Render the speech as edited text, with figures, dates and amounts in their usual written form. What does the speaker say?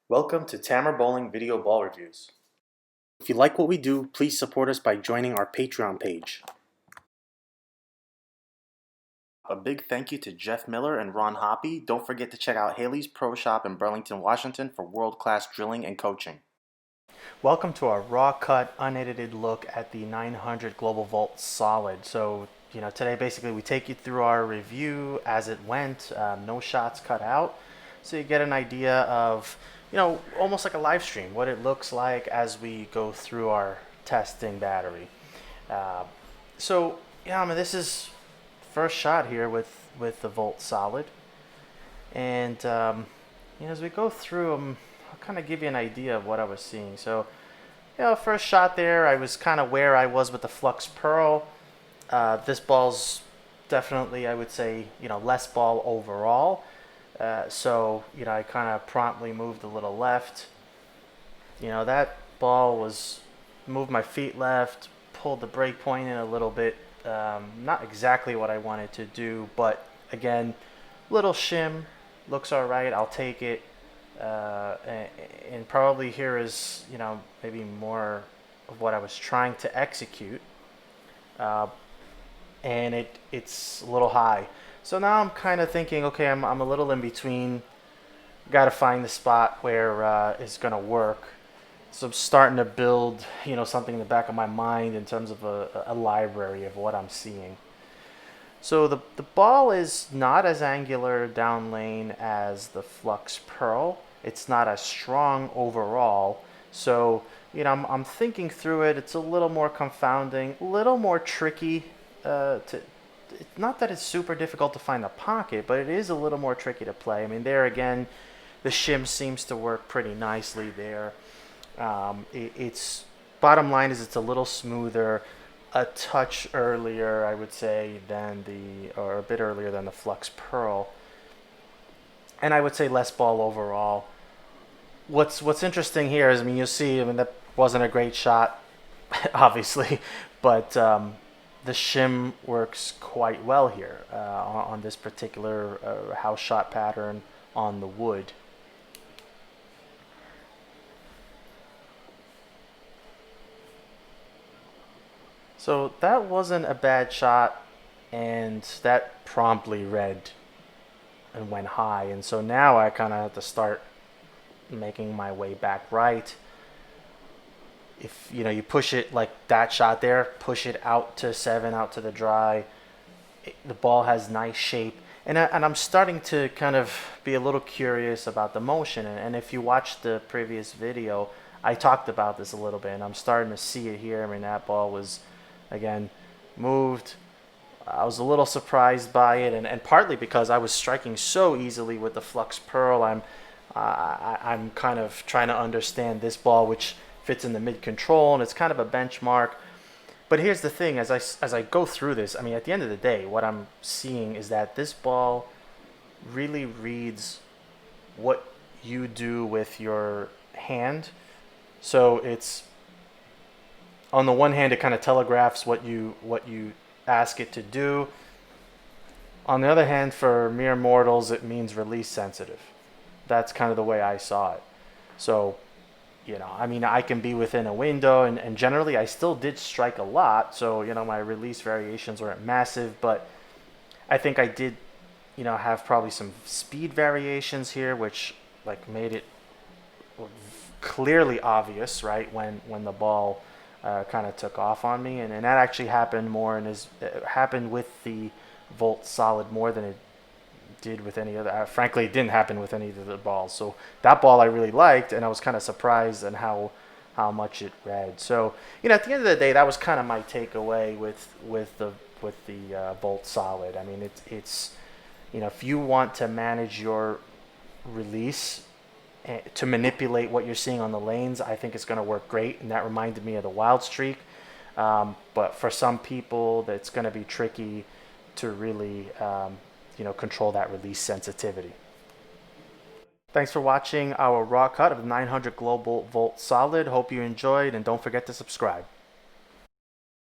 Welcome to Tamar Bowling Video Ball Reviews. If you like what we do, please support us by joining our Patreon page. A big thank you to Jeff Miller and Ron Hoppy. Don't forget to check out Haley's Pro Shop in Burlington, Washington for world-class drilling and coaching. Welcome to our raw cut, unedited look at the 900 Global Volt Solid. So, today basically we take you through our review as it went, no shots cut out. So you get an idea of, almost like a live stream, what it looks like as we go through our testing battery. This is first shot here with the Volt Solid. And, as we go through them, I'll kind of give you an idea of what I was seeing. So, first shot there, I was kind of where I was with the Flux Pearl. This ball's definitely, I would say, less ball overall. I kind of promptly moved a little left. That ball was, moved my feet left, pulled the brake point in a little bit. Not exactly what I wanted to do, but again, little shim, looks all right, I'll take it. And probably here is, maybe more of what I was trying to execute. And it's a little high. So now I'm kind of thinking, okay, I'm a little in between. Got to find the spot where it's going to work. So I'm starting to build, something in the back of my mind in terms of a library of what I'm seeing. So the ball is not as angular down lane as the Flux Pearl. It's not as strong overall. So, I'm thinking through it. It's a little more confounding, a little more tricky not that it's super difficult to find the pocket, but it is a little more tricky to play. I mean, there again, the shim seems to work pretty nicely there. It's bottom line is it's a little smoother, a touch earlier, I would say, or a bit earlier than the Flux Pearl, and I would say less ball overall. What's interesting here is, you'll see, that wasn't a great shot, obviously, but the shim works quite well here on this particular house shot pattern on the wood. So that wasn't a bad shot, and that promptly read and went high. And so now I kind of have to start making my way back right. If you push it like that shot there, push it out to 7, out to the dry, the ball has nice shape. And I'm starting to kind of be a little curious about the motion. And if you watched the previous video, I talked about this a little bit, and I'm starting to see it here. That ball was, again, moved. I was a little surprised by it, and partly because I was striking so easily with the Flux Pearl, I'm kind of trying to understand this ball, which fits in the mid control, and it's kind of a benchmark. But here's the thing, as I go through this, at the end of the day, what I'm seeing is that this ball really reads what you do with your hand. So it's, on the one hand, it kind of telegraphs what you ask it to do. On the other hand, for mere mortals, it means release sensitive. That's kind of the way I saw it. So, I can be within a window, and generally I still did strike a lot. So, my release variations weren't massive, but I think I did, have probably some speed variations here, which made it clearly obvious, right, when the ball kind of took off on me. And that actually happened happened with the Volt Solid more than it did with any other. Frankly, it didn't happen with any of the balls. So that ball I really liked, and I was kind of surprised at how much it read. So at the end of the day, that was kind of my takeaway with the Volt Solid. It's if you want to manage your release to manipulate what you're seeing on the lanes, I think it's going to work great. And that reminded me of the Wild Streak. But for some people, that's going to be tricky to really control that release sensitivity. Thanks for watching our raw cut of the 900 Global Volt Solid. Hope you enjoyed, and don't forget to subscribe.